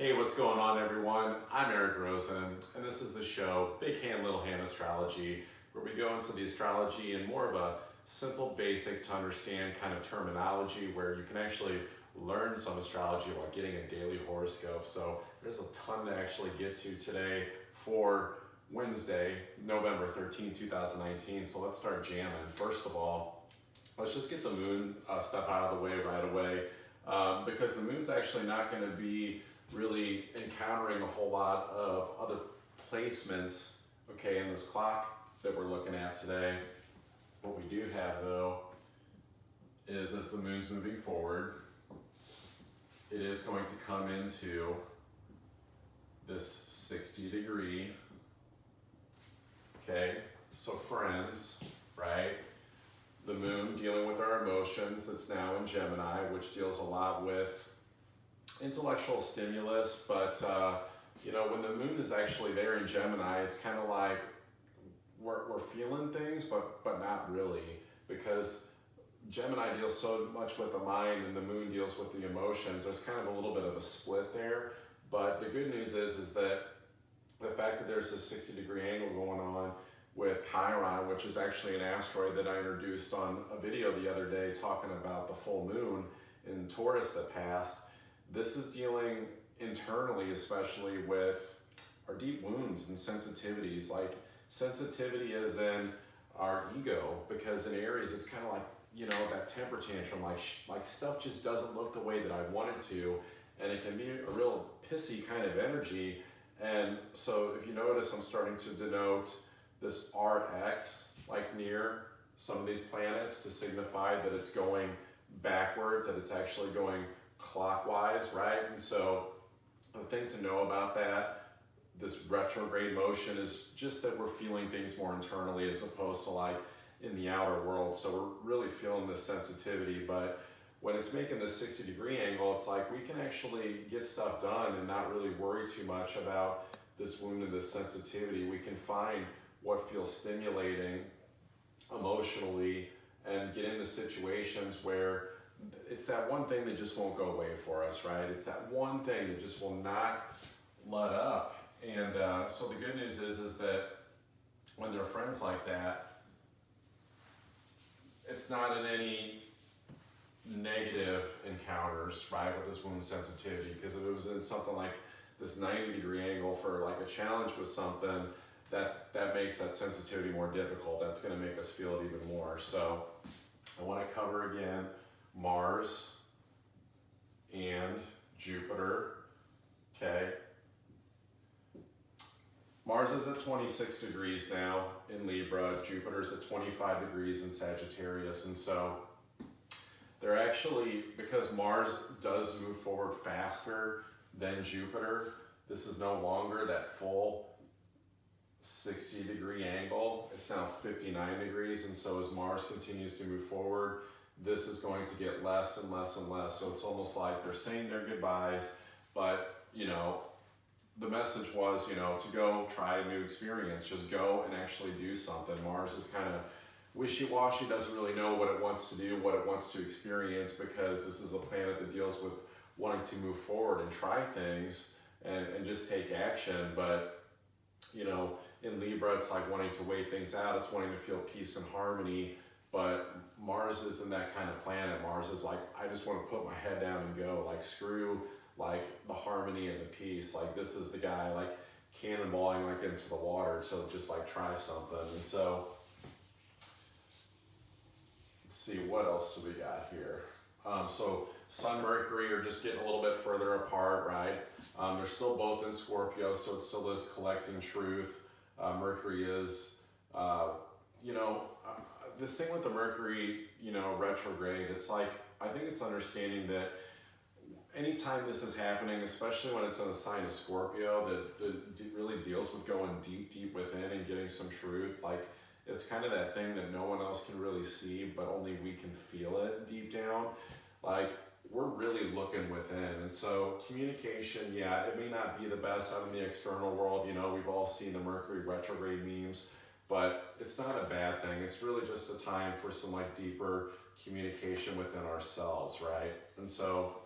Hey, what's going on, everyone? I'm Eric Rosen, and this is the show, Big Hand, Little Hand Astrology, where we go into the astrology in more of a simple, basic to understand kind of terminology where you can actually learn some astrology while getting a daily horoscope. So there's a ton to actually get to today for Wednesday, November 13, 2019. So let's start jamming. First of all, let's just get the moon stuff out of the way right away because the moon's actually not going to be really encountering a whole lot of other placements, okay, in this clock that we're looking at today. What we do have, though, is as the moon's moving forward, it is going to come into this 60 degree, okay? So friends, right? The moon dealing with our emotions, that's now in Gemini, which deals a lot with intellectual stimulus, but you know, when the moon is actually there in Gemini, it's kind of like we're feeling things, but not really, because Gemini deals so much with the mind and the moon deals with the emotions. There's kind of a little bit of a split there, but the good news is that the fact that there's this 60-degree angle going on with Chiron, which is actually an asteroid that I introduced on a video the other day talking about the full moon in Taurus that passed. This is dealing internally, especially with our deep wounds and sensitivities, like sensitivity is in our ego, because in Aries, it's kind of like, you know, that temper tantrum, like stuff just doesn't look the way that I want it to, and it can be a real pissy kind of energy. And so if you notice, I'm starting to denote this RX, like near some of these planets, to signify that it's going backwards, that it's actually going clockwise, right? And so the thing to know about that, this retrograde motion, is just that we're feeling things more internally as opposed to like in the outer world. So we're really feeling this sensitivity, but when it's making this 60-degree angle, it's like we can actually get stuff done and not really worry too much about this wound and this sensitivity. We can find what feels stimulating emotionally and get into situations where it's that one thing that just won't go away for us, right? It's that one thing that just will not let up. And so the good news is that when they're friends like that, it's not in any negative encounters, right, with this wound sensitivity. Because if it was in something like this 90-degree angle for like a challenge with something, that makes that sensitivity more difficult. That's going to make us feel it even more. So I want to cover again Mars and Jupiter, okay? Mars is at 26 degrees now in Libra, Jupiter's at 25 degrees in Sagittarius, and so they're actually, because Mars does move forward faster than Jupiter, this is no longer that full 60-degree angle. It's now 59 degrees, and so as Mars continues to move forward, this is going to get less and less and less. So it's almost like they're saying their goodbyes, but you know, the message was, you know, to go try a new experience, just go and actually do something. Mars is kind of wishy-washy, doesn't really know what it wants to do, what it wants to experience, because this is a planet that deals with wanting to move forward and try things and just take action. But you know, in Libra, it's like wanting to wait things out, it's wanting to feel peace and harmony. But Mars isn't that kind of planet. Mars is like, I just want to put my head down and go. Like, screw like the harmony and the peace. Like, this is the guy like cannonballing like into the water. So just like try something. And so let's see, what else do we got here? So Sun, Mercury are just getting a little bit further apart, right? They're still both in Scorpio, so it still is collecting truth. Mercury is, you know, this thing with the Mercury, you know, retrograde, it's like, I think it's understanding that anytime this is happening, especially when it's in the sign of Scorpio, that really deals with going deep within and getting some truth. Like, it's kind of that thing that no one else can really see, but only we can feel it deep down. Like, we're really looking within. And so communication, yeah, it may not be the best out in the external world. You know, we've all seen the Mercury retrograde memes, but it's not a bad thing. It's really just a time for some like deeper communication within ourselves, right? And so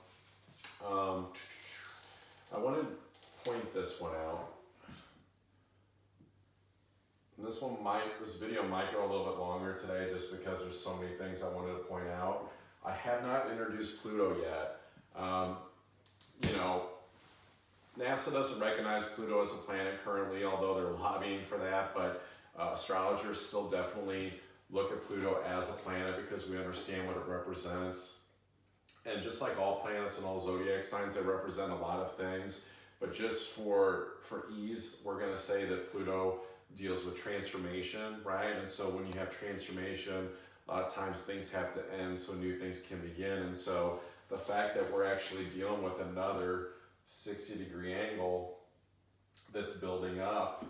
I want to point this one out. And this video might go a little bit longer today just because there's so many things I wanted to point out. I have not introduced Pluto yet. You know, NASA doesn't recognize Pluto as a planet currently, although they're lobbying for that, but astrologers still definitely look at Pluto as a planet because we understand what it represents. And just like all planets and all zodiac signs, they represent a lot of things. But just for ease, we're going to say that Pluto deals with transformation, right? And so when you have transformation, a lot of times things have to end so new things can begin. And so the fact that we're actually dealing with another 60-degree angle that's building up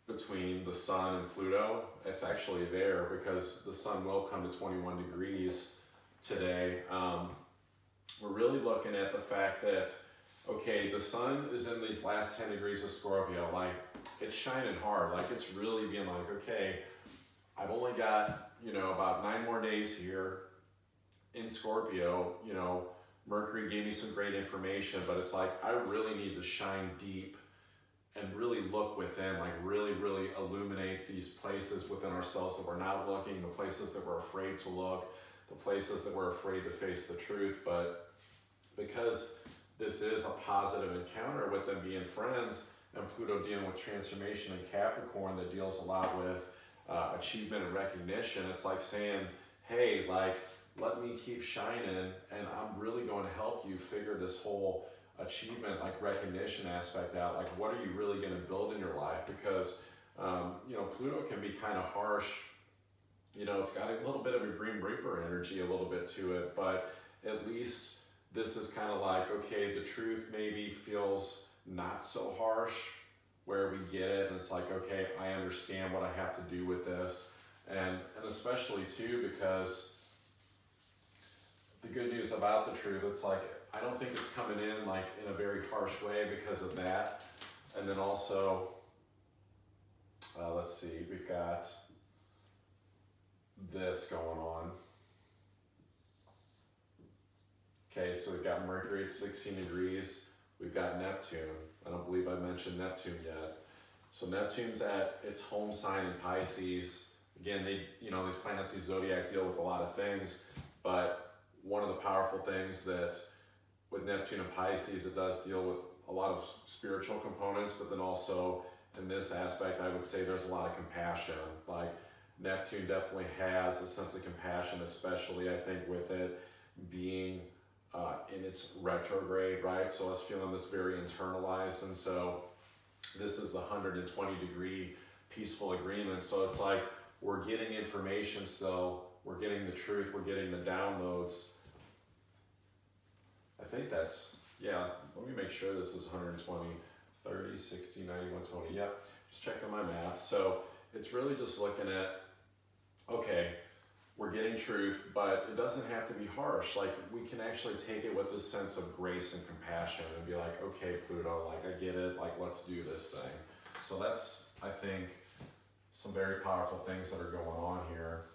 between the sun and Pluto, it's actually there because the sun will come to 21 degrees today. We're really looking at the fact that, okay, the sun is in these last 10 degrees of Scorpio, like it's shining hard, like it's really being like, okay, I've only got, about 9 more days here in Scorpio. Mercury gave me some great information, but it's like, I really need to shine deep and really look within, like really, really illuminate these places within ourselves that we're not looking, the places that we're afraid to look, the places that we're afraid to face the truth. But because this is a positive encounter with them being friends and Pluto dealing with transformation in Capricorn that deals a lot with achievement and recognition, it's like saying, hey, like, let me keep shining and I'm really going to help you figure this whole achievement, like recognition aspect out. Like, what are you really going to build in your life? Because, Pluto can be kind of harsh. It's got a little bit of a Green Reaper energy a little bit to it, but at least this is kind of like, okay, the truth maybe feels not so harsh where we get it. And it's like, okay, I understand what I have to do with this. And especially too, because the good news about the truth, it's like, I don't think it's coming in like in a very harsh way because of that. And then also, let's see, we've got this going on. Okay, so we've got Mercury at 16 degrees. We've got Neptune. I don't believe I mentioned Neptune yet. So Neptune's at its home sign in Pisces. Again, these planets, these zodiac deal with a lot of things, but one of the powerful things that with Neptune and Pisces, it does deal with a lot of spiritual components, but then also in this aspect, I would say there's a lot of compassion. Like Neptune definitely has a sense of compassion, especially I think with it being in its retrograde, right? So us feeling this very internalized. And so this is the 120-degree peaceful agreement. So it's like we're getting information still, we're getting the truth, we're getting the downloads. I think that's, yeah, let me make sure this is 120, 30, 60, 90, 120. Yep, just checking my math. So it's really just looking at, okay, we're getting truth, but it doesn't have to be harsh. Like we can actually take it with this sense of grace and compassion and be like, okay, Pluto, like I get it, like let's do this thing. So that's, I think, some very powerful things that are going on here.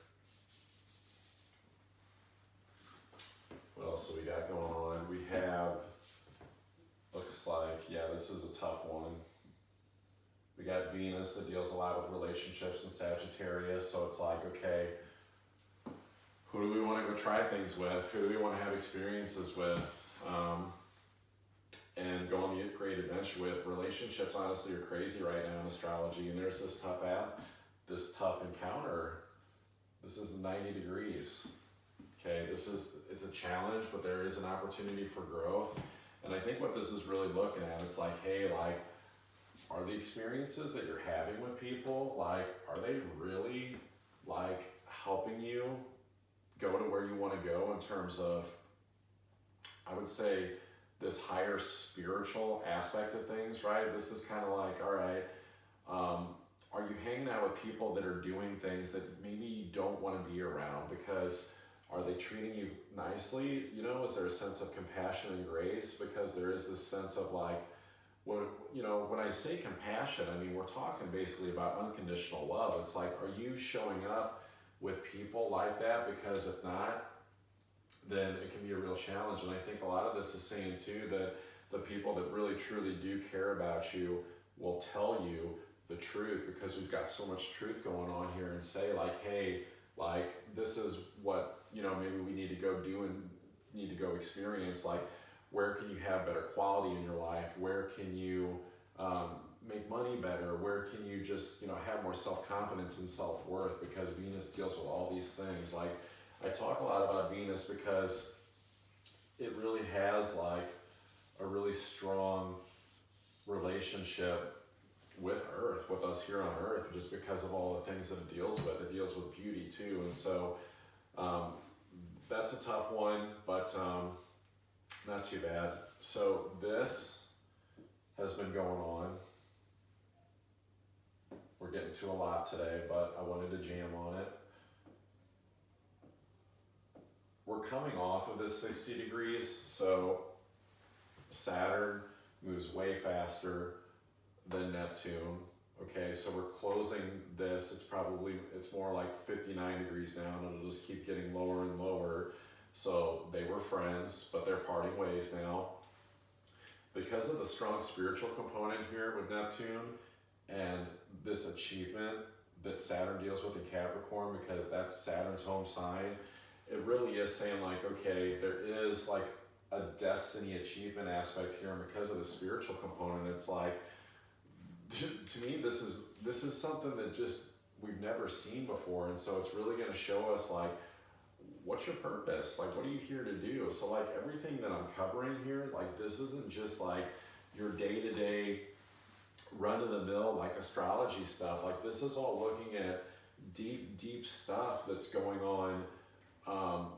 What else do we got going on? We have, looks like, yeah, this is a tough one. We got Venus that deals a lot with relationships in Sagittarius. So it's like, okay, who do we want to go try things with? Who do we want to have experiences with? And go on the great adventure with. Relationships, honestly, are crazy right now in astrology. And there's this tough encounter. This is 90 degrees. Okay, it's a challenge, but there is an opportunity for growth. And I think what this is really looking at, it's like, hey, like, are the experiences that you're having with people, like, are they really, like, helping you go to where you want to go in terms of, I would say, this higher spiritual aspect of things, right? This is kind of like, all right, are you hanging out with people that are doing things that maybe you don't want to be around? Because are they treating you nicely? Is there a sense of compassion and grace? Because there is this sense of like, when I say compassion, I mean, we're talking basically about unconditional love. It's like, are you showing up with people like that? Because if not, then it can be a real challenge. And I think a lot of this is saying too that the people that really truly do care about you will tell you the truth, because we've got so much truth going on here, and say like, hey, like this is what, you know, maybe we need to go do and need to go experience. Like, where can you have better quality in your life? Where can you make money better? Where can you just, you know, have more self-confidence and self-worth? Because Venus deals with all these things. Like, I talk a lot about Venus because it really has like a really strong relationship with Earth, with us here on Earth, just because of all the things that it deals with. It deals with beauty too, and so that's a tough one, but not too bad. So this has been going on. We're getting to a lot today, but I wanted to jam on it. We're coming off of this 60 degrees, so Saturn moves way faster than Neptune. Okay, so we're closing this. It's more like 59 degrees now, and it'll just keep getting lower and lower. So they were friends, but they're parting ways now. Because of the strong spiritual component here with Neptune and this achievement that Saturn deals with in Capricorn, because that's Saturn's home sign, it really is saying like, okay, there is like a destiny achievement aspect here, and because of the spiritual component, it's like, to me, this is something that just we've never seen before, and so it's really going to show us like, what's your purpose? Like, what are you here to do? So like everything that I'm covering here, like this isn't just like your day-to-day run-of-the-mill like astrology stuff. Like this is all looking at deep stuff that's going on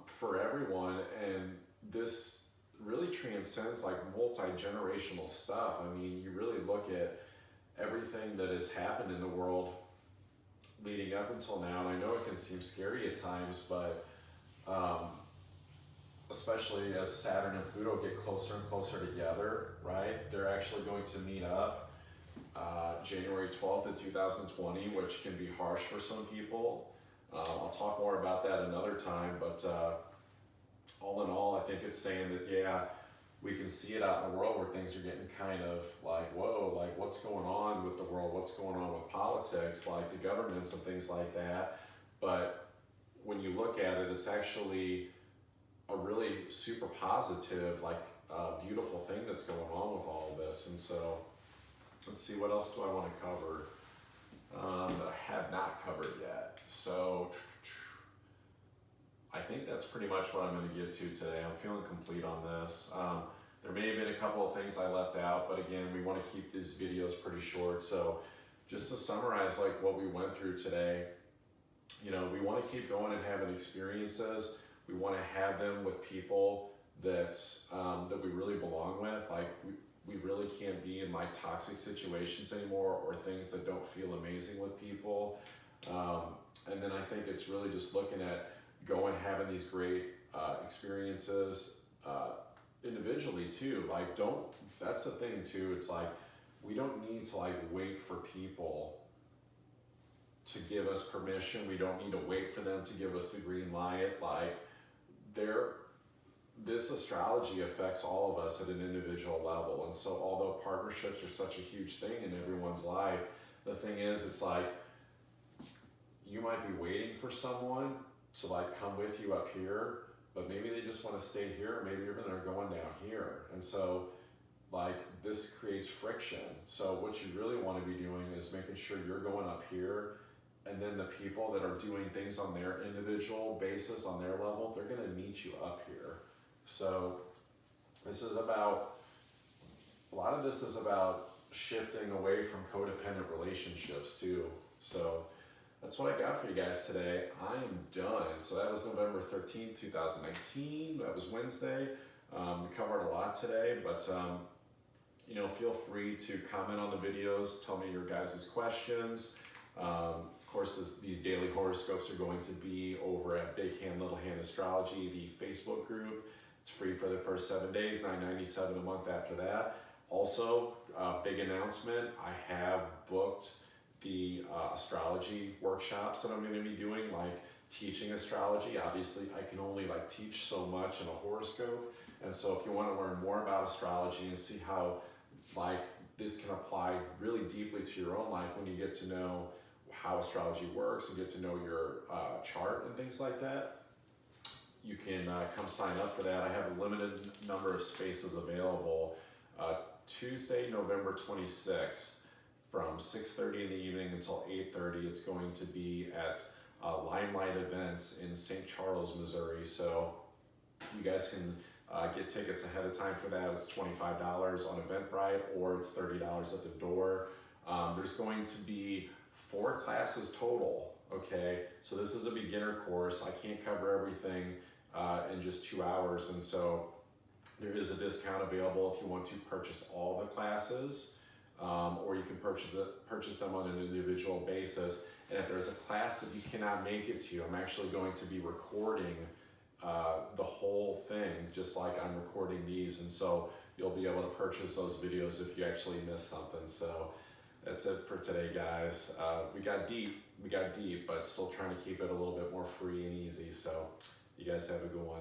for everyone, and this really transcends like multi-generational stuff. I mean, you really look at everything that has happened in the world leading up until now, and I know it can seem scary at times, but especially as Saturn and Pluto get closer and closer together, right? They're actually going to meet up January 12th of 2020, which can be harsh for some people. I'll talk more about that another time, but all in all, I think it's saying that, yeah, we can see it out in the world where things are getting kind of like, whoa, like what's going on with the world? What's going on with politics, like the governments and things like that. But when you look at it, it's actually a really super positive, like beautiful thing that's going on with all of this. And so let's see, what else do I want to cover that I have not covered yet? So I think that's pretty much what I'm going to get to today. I'm feeling complete on this. There may have been a couple of things I left out, but again, we want to keep these videos pretty short. So just to summarize like what we went through today, you know, we want to keep going and having experiences. We want to have them with people that that we really belong with. Like we really can't be in like toxic situations anymore, or things that don't feel amazing with people. And then I think it's really just looking at going, having these great experiences individually too. Like that's the thing too. It's like, we don't need to like wait for people to give us permission. We don't need to wait for them to give us the green light. Like this astrology affects all of us at an individual level. And so although partnerships are such a huge thing in everyone's life, the thing is, it's like, you might be waiting for someone to like come with you up here, but maybe they just want to stay here, or maybe even they're going down here. And so like this creates friction. So what you really want to be doing is making sure you're going up here, and then the people that are doing things on their individual basis, on their level, they're going to meet you up here. So this is about, a lot of this is about shifting away from codependent relationships too. So that's what I got for you guys today. I am done. So that was November 13th, 2019. That was Wednesday. We covered a lot today, but you know, feel free to comment on the videos. Tell me your guys' questions. Of course, these daily horoscopes are going to be over at Big Hand, Little Hand Astrology, the Facebook group. It's free for the first 7 days, $9.97 a month after that. Also, big announcement, I have booked the astrology workshops that I'm going to be doing, like teaching astrology. Obviously, I can only like teach so much in a horoscope, And so if you want to learn more about astrology and see how like this can apply really deeply to your own life when you get to know how astrology works and get to know your chart and things like that, you can come sign up for that. I have a limited number of spaces available. Tuesday, November 26th, from 6:30 in the evening until 8:30. It's going to be at Limelight Events in St. Charles, Missouri. So you guys can get tickets ahead of time for that. It's $25 on Eventbrite, or it's $30 at the door. There's going to be 4 classes total, okay? So this is a beginner course. I can't cover everything in just 2 hours, and so there is a discount available if you want to purchase all the classes, or you can purchase them on an individual basis. And if there's a class that you cannot make it to, I'm actually going to be recording the whole thing, just like I'm recording these, and so you'll be able to purchase those videos if you actually miss something. So that's it for today, guys. We got deep, but still trying to keep it a little bit more free and easy. So you guys have a good one.